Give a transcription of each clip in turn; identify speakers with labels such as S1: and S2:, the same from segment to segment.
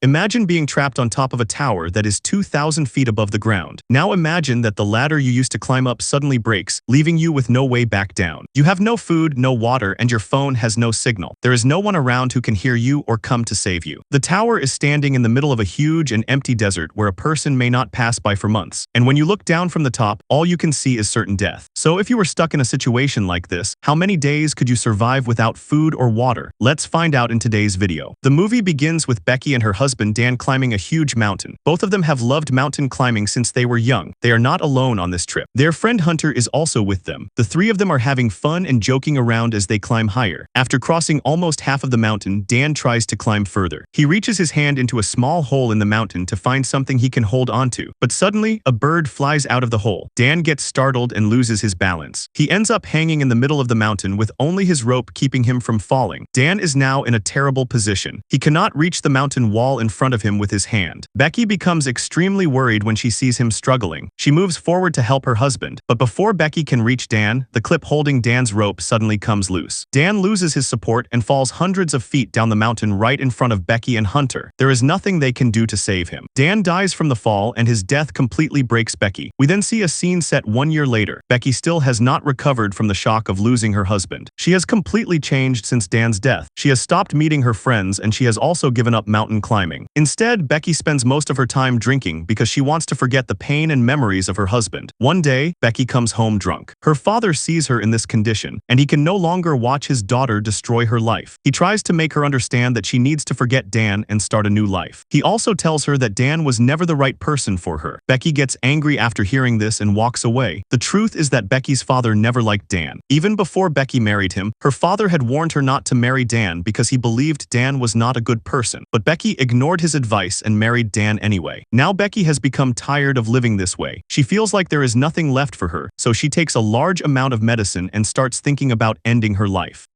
S1: Imagine being trapped on top of a tower that is 2,000 feet above the ground. Now imagine that the ladder you used to climb up suddenly breaks, leaving you with no way back down. You have no food, no water, and your phone has no signal. There is no one around who can hear you or come to save you. The tower is standing in the middle of a huge and empty desert where a person may not pass by for months. And when you look down from the top, all you can see is certain death. So if you were stuck in a situation like this, how many days could you survive without food or water? Let's find out in today's video. The movie begins with Becky and her husband Dan climbing a huge mountain. Both of them have loved mountain climbing since they were young. They are not alone on this trip. Their friend Hunter is also with them. The three of them are having fun and joking around as they climb higher. After crossing almost half of the mountain, Dan tries to climb further. He reaches his hand into a small hole in the mountain to find something he can hold onto. But suddenly, a bird flies out of the hole. Dan gets startled and loses his balance. He ends up hanging in the middle of the mountain with only his rope keeping him from falling. Dan is now in a terrible position. He cannot reach the mountain wall in front of him with his hand. Becky becomes extremely worried when she sees him struggling. She moves forward to help her husband, but before Becky can reach Dan, the clip holding Dan's rope suddenly comes loose. Dan loses his support and falls hundreds of feet down the mountain right in front of Becky and Hunter. There is nothing they can do to save him. Dan dies from the fall and his death completely breaks Becky. We then see a scene set 1 year later. Becky still has not recovered from the shock of losing her husband. She has completely changed since Dan's death. She has stopped meeting her friends and she has also given up mountain climbing. Instead, Becky spends most of her time drinking because she wants to forget the pain and memories of her husband. One day, Becky comes home drunk. Her father sees her in this condition, and he can no longer watch his daughter destroy her life. He tries to make her understand that she needs to forget Dan and start a new life. He also tells her that Dan was never the right person for her. Becky gets angry after hearing this and walks away. The truth is that Becky's father never liked Dan. Even before Becky married him, her father had warned her not to marry Dan because he believed Dan was not a good person. But Becky ignored his advice and married Dan anyway. Now Becky has become tired of living this way. She feels like there is nothing left for her, so she takes a large amount of medicine and starts thinking about ending her life.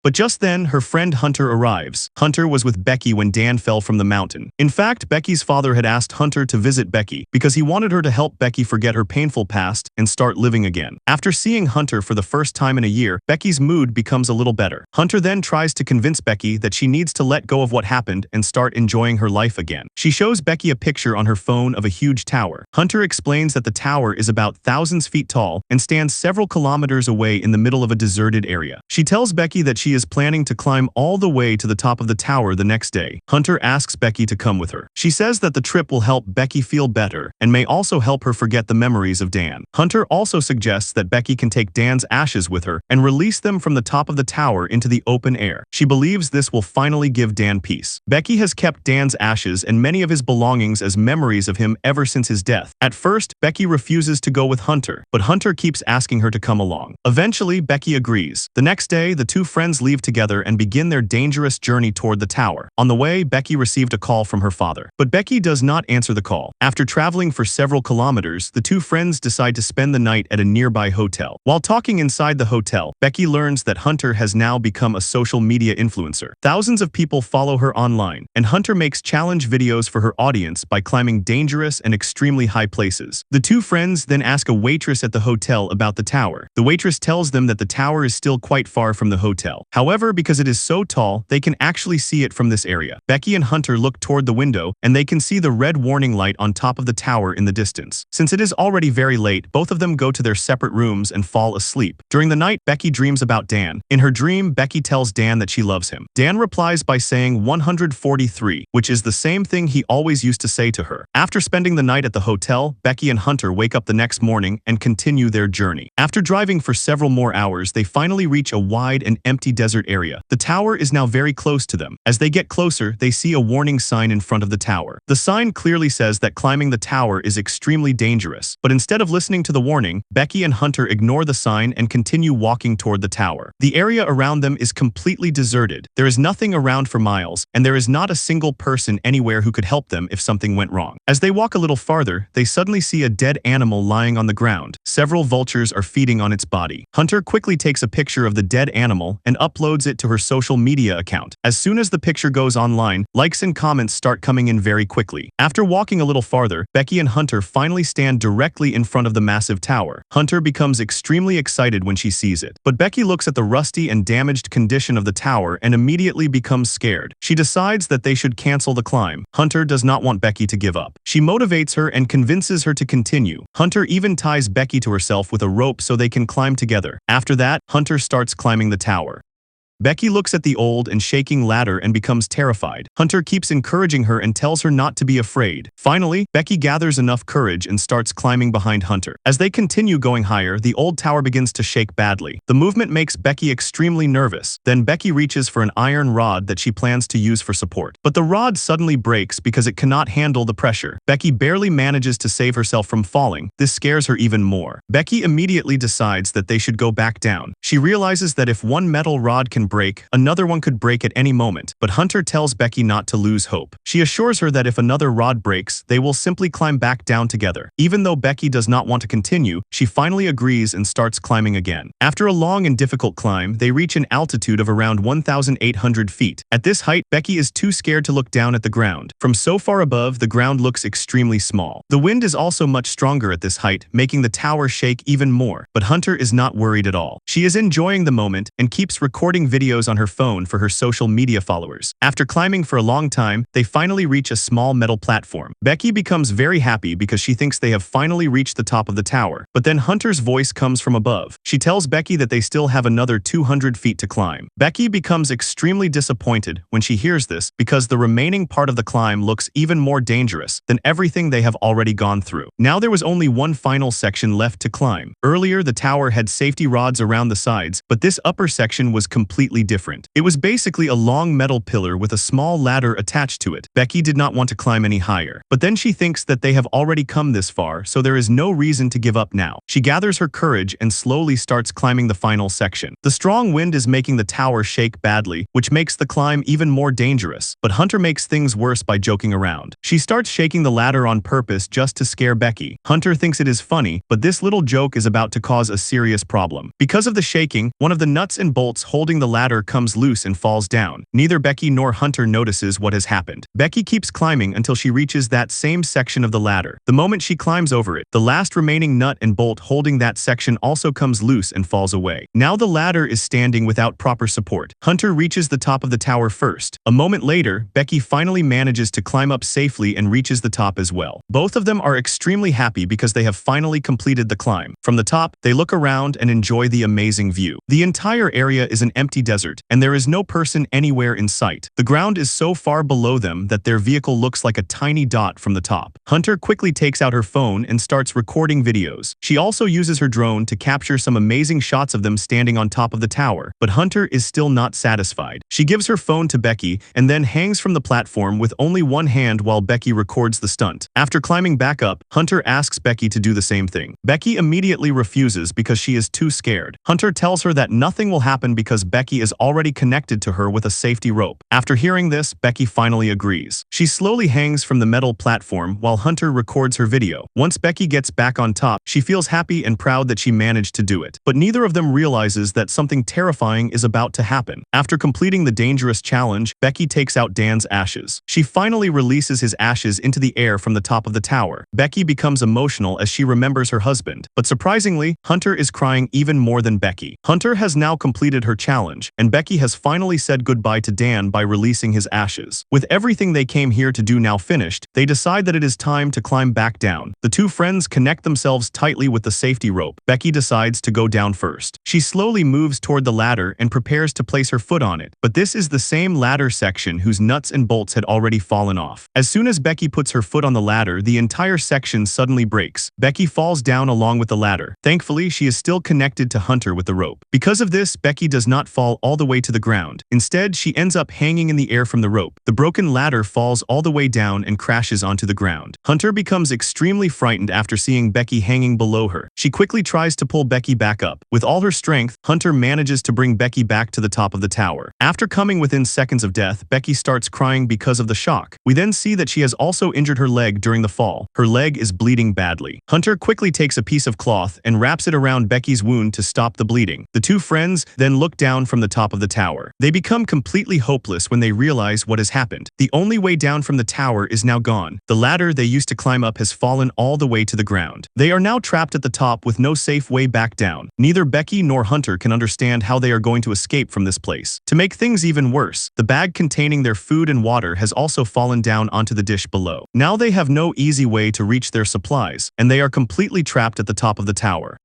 S1: But just then, her friend Hunter arrives. Hunter was with Becky when Dan fell from the mountain. In fact, Becky's father had asked Hunter to visit Becky because he wanted her to help Becky forget her painful past and start living again. After seeing Hunter for the first time in a year, Becky's mood becomes a little better. Hunter then tries to convince Becky that she needs to let go of what happened and start enjoying her life again. She shows Becky a picture on her phone of a huge tower. Hunter explains that the tower is about thousands feet tall and stands several kilometers away in the middle of a deserted area. She tells Becky that she is planning to climb all the way to the top of the tower the next day. Hunter asks Becky to come with her. She says that the trip will help Becky feel better and may also help her forget the memories of Dan. Hunter also suggests that Becky can take Dan's ashes with her and release them from the top of the tower into the open air. She believes this will finally give Dan peace. Becky has kept Dan's ashes and many of his belongings as memories of him ever since his death. At first, Becky refuses to go with Hunter, but Hunter keeps asking her to come along. Eventually, Becky agrees. The next day, the two friends leave together and begin their dangerous journey toward the tower. On the way, Becky received a call from her father. But Becky does not answer the call. After traveling for several kilometers, the two friends decide to spend the night at a nearby hotel. While talking inside the hotel, Becky learns that Hunter has now become a social media influencer. Thousands of people follow her online, and Hunter makes challenge videos for her audience by climbing dangerous and extremely high places. The two friends then ask a waitress at the hotel about the tower. The waitress tells them that the tower is still quite far from the hotel. However, because it is so tall, they can actually see it from this area. Becky and Hunter look toward the window, and they can see the red warning light on top of the tower in the distance. Since it is already very late, both of them go to their separate rooms and fall asleep. During the night, Becky dreams about Dan. In her dream, Becky tells Dan that she loves him. Dan replies by saying 143, which is the same thing he always used to say to her. After spending the night at the hotel, Becky and Hunter wake up the next morning and continue their journey. After driving for several more hours, they finally reach a wide and empty desert area. The tower is now very close to them. As they get closer, they see a warning sign in front of the tower. The sign clearly says that climbing the tower is extremely dangerous, but instead of listening to the warning, Becky and Hunter ignore the sign and continue walking toward the tower. The area around them is completely deserted. There is nothing around for miles, and there is not a single person anywhere who could help them if something went wrong. As they walk a little farther, they suddenly see a dead animal lying on the ground. Several vultures are feeding on its body. Hunter quickly takes a picture of the dead animal and uploads it to her social media account. As soon as the picture goes online, likes and comments start coming in very quickly. After walking a little farther, Becky and Hunter finally stand directly in front of the massive tower. Hunter becomes extremely excited when she sees it. But Becky looks at the rusty and damaged condition of the tower and immediately becomes scared. She decides that they should cancel the climb. Hunter does not want Becky to give up. She motivates her and convinces her to continue. Hunter even ties Becky to herself with a rope so they can climb together. After that, Hunter starts climbing the tower. Becky looks at the old and shaking ladder and becomes terrified. Hunter keeps encouraging her and tells her not to be afraid. Finally, Becky gathers enough courage and starts climbing behind Hunter. As they continue going higher, the old tower begins to shake badly. The movement makes Becky extremely nervous. Then Becky reaches for an iron rod that she plans to use for support. But the rod suddenly breaks because it cannot handle the pressure. Becky barely manages to save herself from falling. This scares her even more. Becky immediately decides that they should go back down. She realizes that if one metal rod can break, another one could break at any moment, but Hunter tells Becky not to lose hope. She assures her that if another rod breaks, they will simply climb back down together. Even though Becky does not want to continue, she finally agrees and starts climbing again. After a long and difficult climb, they reach an altitude of around 1,800 feet. At this height, Becky is too scared to look down at the ground. From so far above, the ground looks extremely small. The wind is also much stronger at this height, making the tower shake even more. But Hunter is not worried at all. She is enjoying the moment and keeps recording videos on her phone for her social media followers. After climbing for a long time, they finally reach a small metal platform. Becky becomes very happy because she thinks they have finally reached the top of the tower. But then Hunter's voice comes from above. She tells Becky that they still have another 200 feet to climb. Becky becomes extremely disappointed when she hears this because the remaining part of the climb looks even more dangerous than everything they have already gone through. Now there was only one final section left to climb. Earlier, the tower had safety rods around the sides, but this upper section was completely different. It was basically a long metal pillar with a small ladder attached to it. Becky did not want to climb any higher. But then she thinks that they have already come this far, so there is no reason to give up now. She gathers her courage and slowly starts climbing the final section. The strong wind is making the tower shake badly, which makes the climb even more dangerous. But Hunter makes things worse by joking around. She starts shaking the ladder on purpose just to scare Becky. Hunter thinks it is funny, but this little joke is about to cause a serious problem. Because of the shaking, one of the nuts and bolts holding the ladder comes loose and falls down. Neither Becky nor Hunter notices what has happened. Becky keeps climbing until she reaches that same section of the ladder. The moment she climbs over it, the last remaining nut and bolt holding that section also comes loose and falls away. Now the ladder is standing without proper support. Hunter reaches the top of the tower first. A moment later, Becky finally manages to climb up safely and reaches the top as well. Both of them are extremely happy because they have finally completed the climb. From the top, they look around and enjoy the amazing view. The entire area is an empty desert, and there is no person anywhere in sight. The ground is so far below them that their vehicle looks like a tiny dot from the top. Hunter quickly takes out her phone and starts recording videos. She also uses her drone to capture some amazing shots of them standing on top of the tower, but Hunter is still not satisfied. She gives her phone to Becky and then hangs from the platform with only one hand while Becky records the stunt. After climbing back up, Hunter asks Becky to do the same thing. Becky immediately refuses because she is too scared. Hunter tells her that nothing will happen because Becky is already connected to her with a safety rope. After hearing this, Becky finally agrees. She slowly hangs from the metal platform while Hunter records her video. Once Becky gets back on top, she feels happy and proud that she managed to do it. But neither of them realizes that something terrifying is about to happen. After completing the dangerous challenge, Becky takes out Dan's ashes. She finally releases his ashes into the air from the top of the tower. Becky becomes emotional as she remembers her husband. But surprisingly, Hunter is crying even more than Becky. Hunter has now completed her challenge, and Becky has finally said goodbye to Dan by releasing his ashes. With everything they came here to do now finished, they decide that it is time to climb back down. The two friends connect themselves tightly with the safety rope. Becky decides to go down first. She slowly moves toward the ladder and prepares to place her foot on it, but this is the same ladder section whose nuts and bolts had already fallen off. As soon as Becky puts her foot on the ladder, the entire section suddenly breaks. Becky falls down along with the ladder. Thankfully, she is still connected to Hunter with the rope. Because of this, Becky does not fall all the way to the ground. Instead, she ends up hanging in the air from the rope. The broken ladder falls all the way down and crashes onto the ground. Hunter becomes extremely frightened after seeing Becky hanging below her. She quickly tries to pull Becky back up. With all her strength, Hunter manages to bring Becky back to the top of the tower. After coming within seconds of death, Becky starts crying because of the shock. We then see that she has also injured her leg during the fall. Her leg is bleeding badly. Hunter quickly takes a piece of cloth and wraps it around Becky's wound to stop the bleeding. The two friends then look down from from the top of the tower. They become completely hopeless when they realize what has happened. The only way down from the tower is now gone. The ladder they used to climb up has fallen all the way to the ground. They are now trapped at the top with no safe way back down. Neither Becky nor Hunter can understand how they are going to escape from this place. To make things even worse, the bag containing their food and water has also fallen down onto the dish below. Now they have no easy way to reach their supplies, and they are completely trapped at the top of the tower.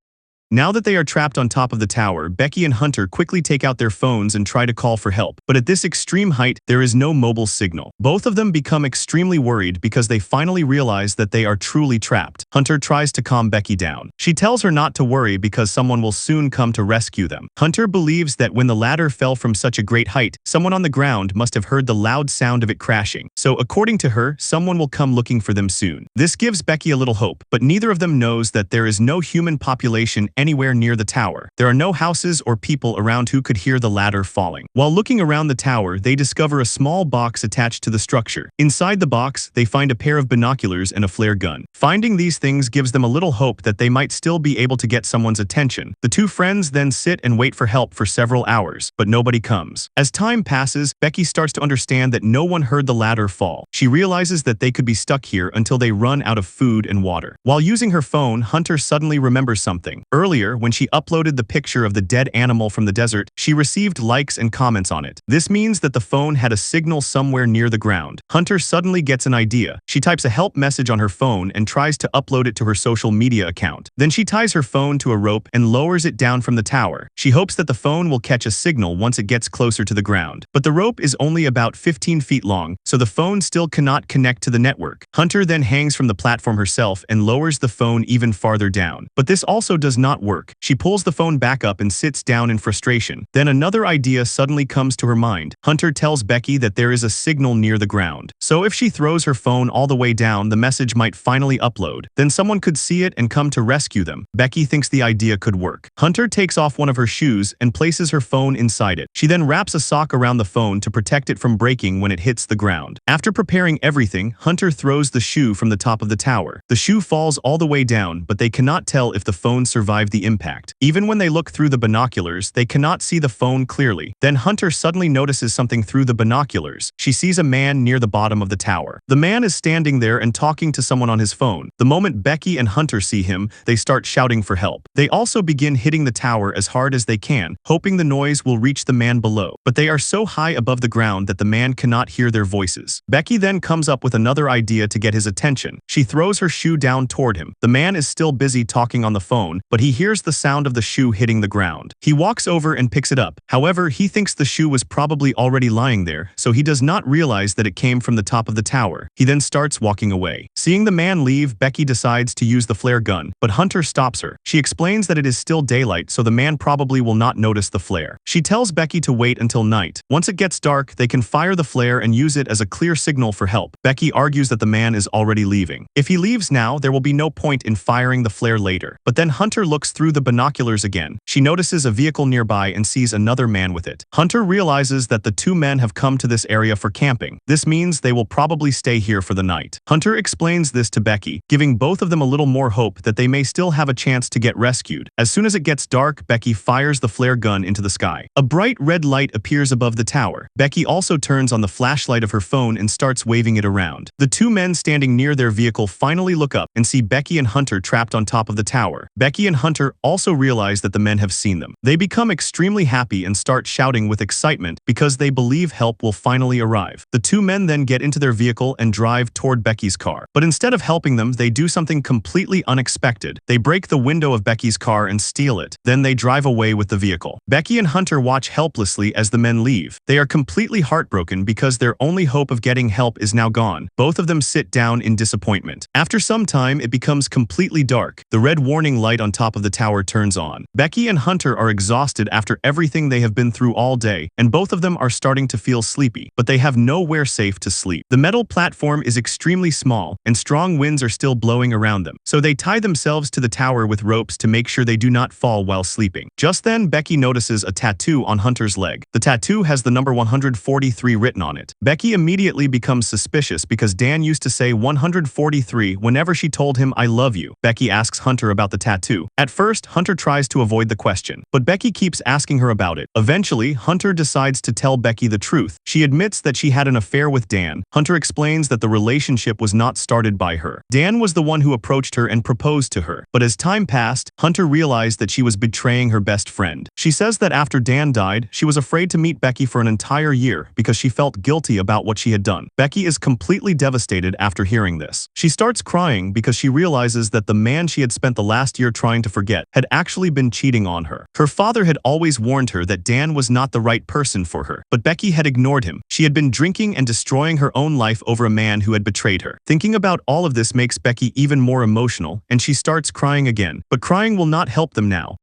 S1: Now that they are trapped on top of the tower, Becky and Hunter quickly take out their phones and try to call for help. But at this extreme height, there is no mobile signal. Both of them become extremely worried because they finally realize that they are truly trapped. Hunter tries to calm Becky down. She tells her not to worry because someone will soon come to rescue them. Hunter believes that when the ladder fell from such a great height, someone on the ground must have heard the loud sound of it crashing. So according to her, someone will come looking for them soon. This gives Becky a little hope, but neither of them knows that there is no human population anywhere near the tower. There are no houses or people around who could hear the ladder falling. While looking around the tower, they discover a small box attached to the structure. Inside the box, they find a pair of binoculars and a flare gun. Finding these things gives them a little hope that they might still be able to get someone's attention. The two friends then sit and wait for help for several hours, but nobody comes. As time passes, Becky starts to understand that no one heard the ladder fall. She realizes that they could be stuck here until they run out of food and water. While using her phone, Hunter suddenly remembers something. Earlier, when she uploaded the picture of the dead animal from the desert, she received likes and comments on it. This means that the phone had a signal somewhere near the ground. Hunter suddenly gets an idea. She types a help message on her phone and tries to upload it to her social media account. Then she ties her phone to a rope and lowers it down from the tower. She hopes that the phone will catch a signal once it gets closer to the ground. But the rope is only about 15 feet long, so the phone still cannot connect to the network. Hunter then hangs from the platform herself and lowers the phone even farther down. But this also does not work. She pulls the phone back up and sits down in frustration. Then another idea suddenly comes to her mind. Hunter tells Becky that there is a signal near the ground. So if she throws her phone all the way down, the message might finally upload. Then someone could see it and come to rescue them. Becky thinks the idea could work. Hunter takes off one of her shoes and places her phone inside it. She then wraps a sock around the phone to protect it from breaking when it hits the ground. After preparing everything, Hunter throws the shoe from the top of the tower. The shoe falls all the way down, but they cannot tell if the phone survived the impact. Even when they look through the binoculars, they cannot see the phone clearly. Then Hunter suddenly notices something through the binoculars. She sees a man near the bottom of the tower. The man is standing there and talking to someone on his phone. The moment Becky and Hunter see him, they start shouting for help. They also begin hitting the tower as hard as they can, hoping the noise will reach the man below. But they are so high above the ground that the man cannot hear their voices. Becky then comes up with another idea to get his attention. She throws her shoe down toward him. The man is still busy talking on the phone, but he hears the sound of the shoe hitting the ground. He walks over and picks it up. However, he thinks the shoe was probably already lying there, so he does not realize that it came from the top of the tower. He then starts walking away. Seeing the man leave, Becky decides to use the flare gun, but Hunter stops her. She explains that it is still daylight, so the man probably will not notice the flare. She tells Becky to wait until night. Once it gets dark, they can fire the flare and use it as a clear signal for help. Becky argues that the man is already leaving. If he leaves now, there will be no point in firing the flare later. But then Hunter looks through the binoculars again. She notices a vehicle nearby and sees another man with it. Hunter realizes that the two men have come to this area for camping. This means they will probably stay here for the night. Hunter explains this to Becky, giving both of them a little more hope that they may still have a chance to get rescued. As soon as it gets dark, Becky fires the flare gun into the sky. A bright red light appears above the tower. Becky also turns on the flashlight of her phone and starts waving it around. The two men standing near their vehicle finally look up and see Becky and Hunter trapped on top of the tower. Becky and Hunter also realize that the men have seen them. They become extremely happy and start shouting with excitement because they believe help will finally arrive. The two men then get into their vehicle and drive toward Becky's car. But instead of helping them, they do something completely unexpected. They break the window of Becky's car and steal it. Then they drive away with the vehicle. Becky and Hunter watch helplessly as the men leave. They are completely heartbroken because their only hope of getting help is now gone. Both of them sit down in disappointment. After some time, it becomes completely dark. The red warning light on top of the tower turns on. Becky and Hunter are exhausted after everything they have been through all day, and both of them are starting to feel sleepy, but they have nowhere safe to sleep. The metal platform is extremely small, and strong winds are still blowing around them, so they tie themselves to the tower with ropes to make sure they do not fall while sleeping. Just then, Becky notices a tattoo on Hunter's leg. The tattoo has the number 143 written on it. Becky immediately becomes suspicious because Dan used to say 143 whenever she told him "I love you." Becky asks Hunter about the tattoo. At first, Hunter tries to avoid the question, but Becky keeps asking her about it. Eventually, Hunter decides to tell Becky the truth. She admits that she had an affair with Dan. Hunter explains that the relationship was not started by her. Dan was the one who approached her and proposed to her. But as time passed, Hunter realized that she was betraying her best friend. She says that after Dan died, she was afraid to meet Becky for an entire year because she felt guilty about what she had done. Becky is completely devastated after hearing this. She starts crying because she realizes that the man she had spent the last year trying to forget had actually been cheating on her. Her father had always warned her that Dan was not the right person for her, but Becky had ignored him. She had been drinking and destroying her own life over a man who had betrayed her. Thinking about all of this makes Becky even more emotional, and she starts crying again. But crying will not help them now.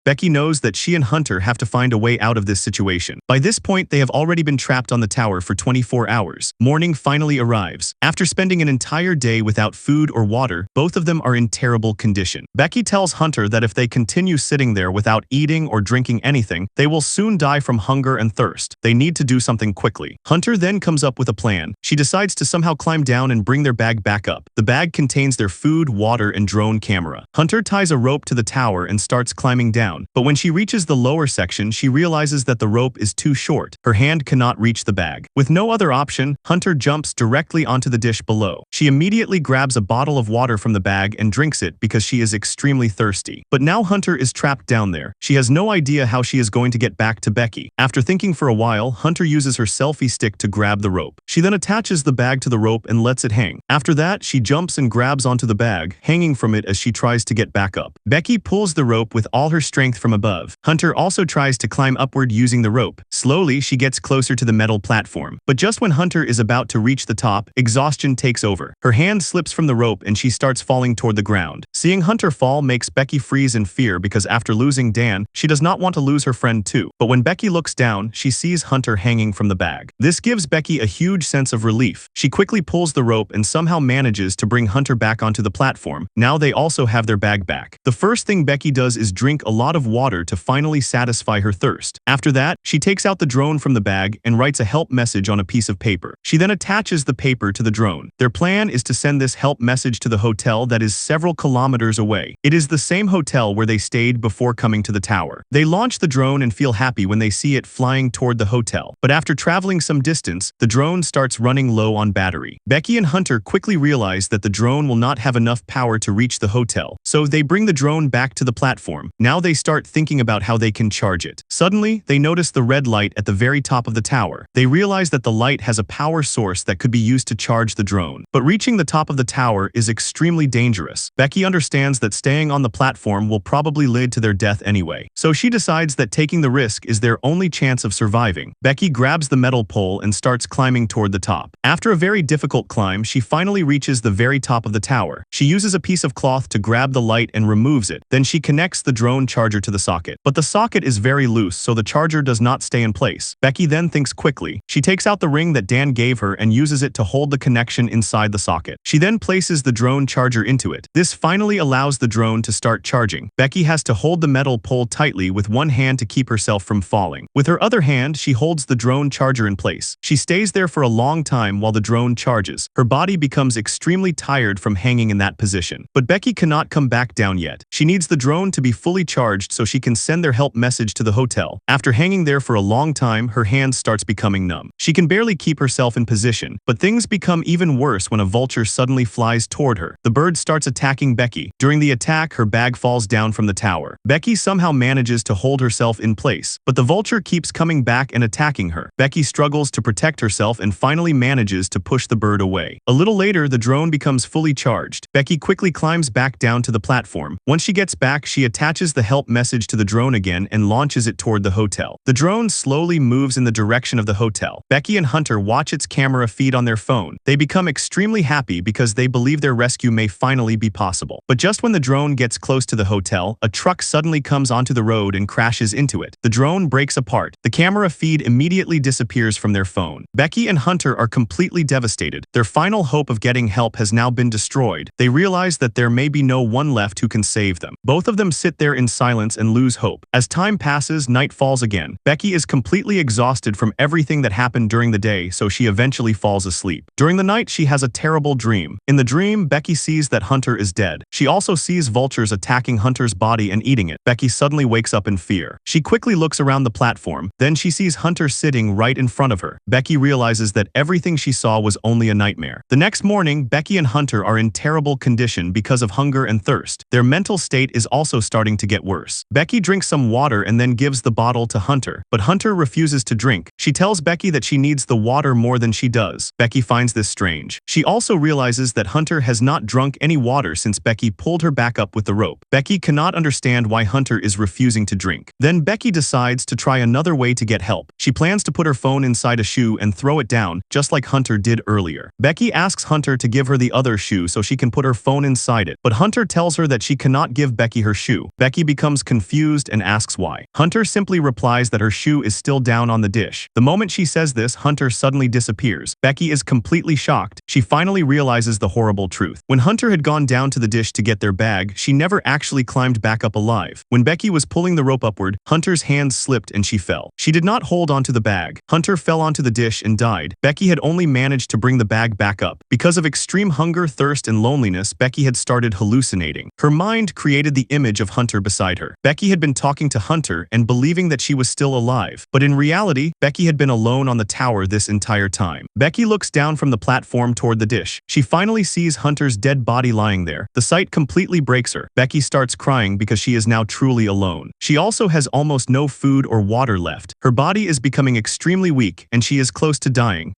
S1: Becky knows that she and Hunter have to find a way out of this situation. By this point, they have already been trapped on the tower for 24 hours. Morning finally arrives. After spending an entire day without food or water, both of them are in terrible condition. Becky tells Hunter that if they continue sitting there without eating or drinking anything, they will soon die from hunger and thirst. They need to do something quickly. Hunter then comes up with a plan. She decides to somehow climb down and bring their bag back up. The bag contains their food, water, and drone camera. Hunter ties a rope to the tower and starts climbing down. But when she reaches the lower section, she realizes that the rope is too short. Her hand cannot reach the bag. With no other option, Hunter jumps directly onto the dish below. She immediately grabs a bottle of water from the bag and drinks it because she is extremely thirsty. But now Hunter is trapped down there. She has no idea how she is going to get back to Becky. After thinking for a while, Hunter uses her selfie stick to grab the rope. She then attaches the bag to the rope and lets it hang. After that, she jumps and grabs onto the bag, hanging from it as she tries to get back up. Becky pulls the rope with all her strength from above. Hunter also tries to climb upward using the rope. Slowly, she gets closer to the metal platform. But just when Hunter is about to reach the top, exhaustion takes over. Her hand slips from the rope and she starts falling toward the ground. Seeing Hunter fall makes Becky freeze in fear because after losing Dan, she does not want to lose her friend too. But when Becky looks down, she sees Hunter hanging from the bag. This gives Becky a huge sense of relief. She quickly pulls the rope and somehow manages to bring Hunter back onto the platform. Now they also have their bag back. The first thing Becky does is drink a lot of water to finally satisfy her thirst. After that, she takes out the drone from the bag and writes a help message on a piece of paper. She then attaches the paper to the drone. Their plan is to send this help message to the hotel that is several kilometers away. It is the same hotel where they stayed before coming to the tower. They launch the drone and feel happy when they see it flying toward the hotel. But after traveling some distance, the drone starts running low on battery. Becky and Hunter quickly realize that the drone will not have enough power to reach the hotel, so they bring the drone back to the platform. Now they start thinking about how they can charge it. Suddenly, they notice the red light at the very top of the tower. They realize that the light has a power source that could be used to charge the drone. But reaching the top of the tower is extremely dangerous. Becky understands that staying on the platform will probably lead to their death anyway, so she decides that taking the risk is their only chance of surviving. Becky grabs the metal pole and starts climbing toward the top. After a very difficult climb, she finally reaches the very top of the tower. She uses a piece of cloth to grab the light and removes it. Then she connects the drone charger to the socket. But the socket is very loose, so the charger does not stay in place. Becky then thinks quickly. She takes out the ring that Dan gave her and uses it to hold the connection inside the socket. She then places the drone charger into it. This finally allows the drone to start charging. Becky has to hold the metal pole tightly with one hand to keep herself from falling. With her other hand, she holds the drone charger in place. She stays there for a long time while the drone charges. Her body becomes extremely tired from hanging in that position. But Becky cannot come back down yet. She needs the drone to be fully charged so she can send their help message to the hotel. After hanging there for a long time, her hand starts becoming numb. She can barely keep herself in position, but things become even worse when a vulture suddenly flies toward her. The bird starts attacking Becky. During the attack, her bag falls down from the tower. Becky somehow manages to hold herself in place, but the vulture keeps coming back and attacking her. Becky struggles to protect herself and finally manages to push the bird away. A little later, the drone becomes fully charged. Becky quickly climbs back down to the platform. Once she gets back, she attaches the help message to the drone again and launches it toward the hotel. The drone slowly moves in the direction of the hotel. Becky and Hunter watch its camera feed on their phone. They become extremely happy because they believe their rescue may finally be possible. But just when the drone gets close to the hotel, a truck suddenly comes onto the road and crashes into it. The drone breaks apart. The camera feed immediately disappears from their phone. Becky and Hunter are completely devastated. Their final hope of getting help has now been destroyed. They realize that there may be no one left who can save them. Both of them sit there in silence silence and lose hope. As time passes, night falls again. Becky is completely exhausted from everything that happened during the day, so she eventually falls asleep. During the night, she has a terrible dream. In the dream, Becky sees that Hunter is dead. She also sees vultures attacking Hunter's body and eating it. Becky suddenly wakes up in fear. She quickly looks around the platform. Then she sees Hunter sitting right in front of her. Becky realizes that everything she saw was only a nightmare. The next morning, Becky and Hunter are in terrible condition because of hunger and thirst. Their mental state is also starting to get worse. Becky drinks some water and then gives the bottle to Hunter, but Hunter refuses to drink. She tells Becky that she needs the water more than she does. Becky finds this strange. She also realizes that Hunter has not drunk any water since Becky pulled her back up with the rope. Becky cannot understand why Hunter is refusing to drink. Then Becky decides to try another way to get help. She plans to put her phone inside a shoe and throw it down, just like Hunter did earlier. Becky asks Hunter to give her the other shoe so she can put her phone inside it, but Hunter tells her that she cannot give Becky her shoe. Becky becomes confused and asks why. Hunter simply replies that her shoe is still down on the dish. The moment she says this, Hunter suddenly disappears. Becky is completely shocked. She finally realizes the horrible truth. When Hunter had gone down to the dish to get their bag, she never actually climbed back up alive. When Becky was pulling the rope upward, Hunter's hands slipped and she fell. She did not hold onto the bag. Hunter fell onto the dish and died. Becky had only managed to bring the bag back up. Because of extreme hunger, thirst, and loneliness, Becky had started hallucinating. Her mind created the image of Hunter beside her. Becky had been talking to Hunter and believing that she was still alive. But in reality, Becky had been alone on the tower this entire time. Becky looks down from the platform toward the dish. She finally sees Hunter's dead body lying there. The sight completely breaks her. Becky starts crying because she is now truly alone. She also has almost no food or water left. Her body is becoming extremely weak and she is close to dying.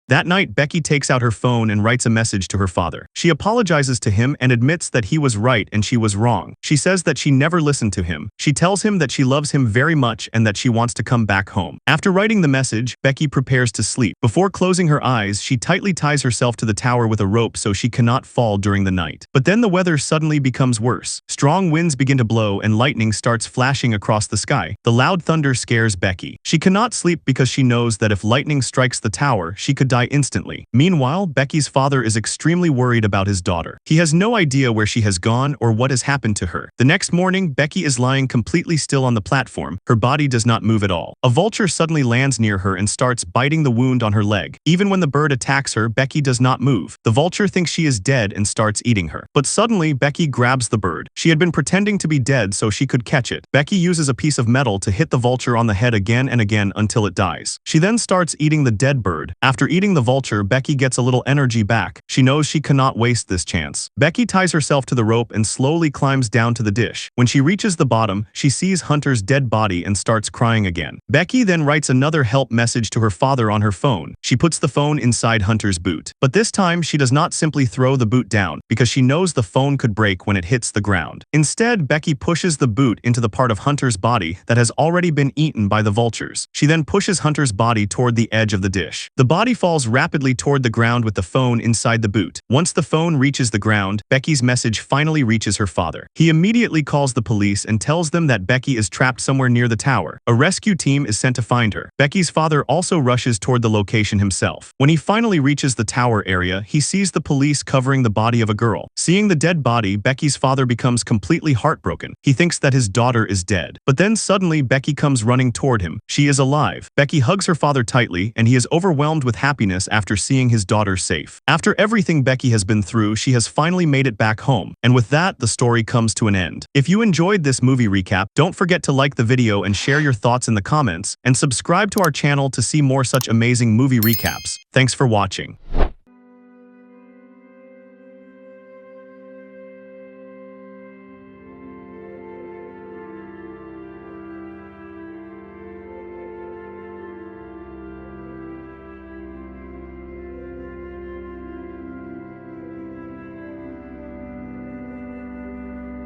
S1: That night, Becky takes out her phone and writes a message to her father. She apologizes to him and admits that he was right and she was wrong. She says that she never listened to him. She tells him that she loves him very much and that she wants to come back home. After writing the message, Becky prepares to sleep. Before closing her eyes, she tightly ties herself to the tower with a rope so she cannot fall during the night. But then the weather suddenly becomes worse. Strong winds begin to blow and lightning starts flashing across the sky. The loud thunder scares Becky. She cannot sleep because she knows that if lightning strikes the tower, she could die instantly. Meanwhile, Becky's father is extremely worried about his daughter. He has no idea where she has gone or what has happened to her. The next morning, Becky is lying completely still on the platform. Her body does not move at all. A vulture suddenly lands near her and starts biting the wound on her leg. Even when the bird attacks her, Becky does not move. The vulture thinks she is dead and starts eating her. But suddenly, Becky grabs the bird. She had been pretending to be dead so she could catch it. Becky uses a piece of metal to hit the vulture on the head again and again until it dies. She then starts eating the dead bird. After eating the vulture, Becky gets a little energy back. She knows she cannot waste this chance. Becky ties herself to the rope and slowly climbs down to the dish. When she reaches the bottom, she sees Hunter's dead body and starts crying again. Becky then writes another help message to her father on her phone. She puts the phone inside Hunter's boot. But this time, she does not simply throw the boot down because she knows the phone could break when it hits the ground. Instead, Becky pushes the boot into the part of Hunter's body that has already been eaten by the vultures. She then pushes Hunter's body toward the edge of the dish. The body falls rapidly toward the ground with the phone inside the boot. Once the phone reaches the ground, Becky's message finally reaches her father. He immediately calls the police and tells them that Becky is trapped somewhere near the tower. A rescue team is sent to find her. Becky's father also rushes toward the location himself. When he finally reaches the tower area, he sees the police covering the body of a girl. Seeing the dead body, Becky's father becomes completely heartbroken. He thinks that his daughter is dead. But then suddenly, Becky comes running toward him. She is alive. Becky hugs her father tightly, and he is overwhelmed with happiness after seeing his daughter safe. After everything Becky has been through, she has finally made it back home. And with that, the story comes to an end. If you enjoyed this movie recap, don't forget to like the video and share your thoughts in the comments, and subscribe to our channel to see more such amazing movie recaps. Thanks for watching.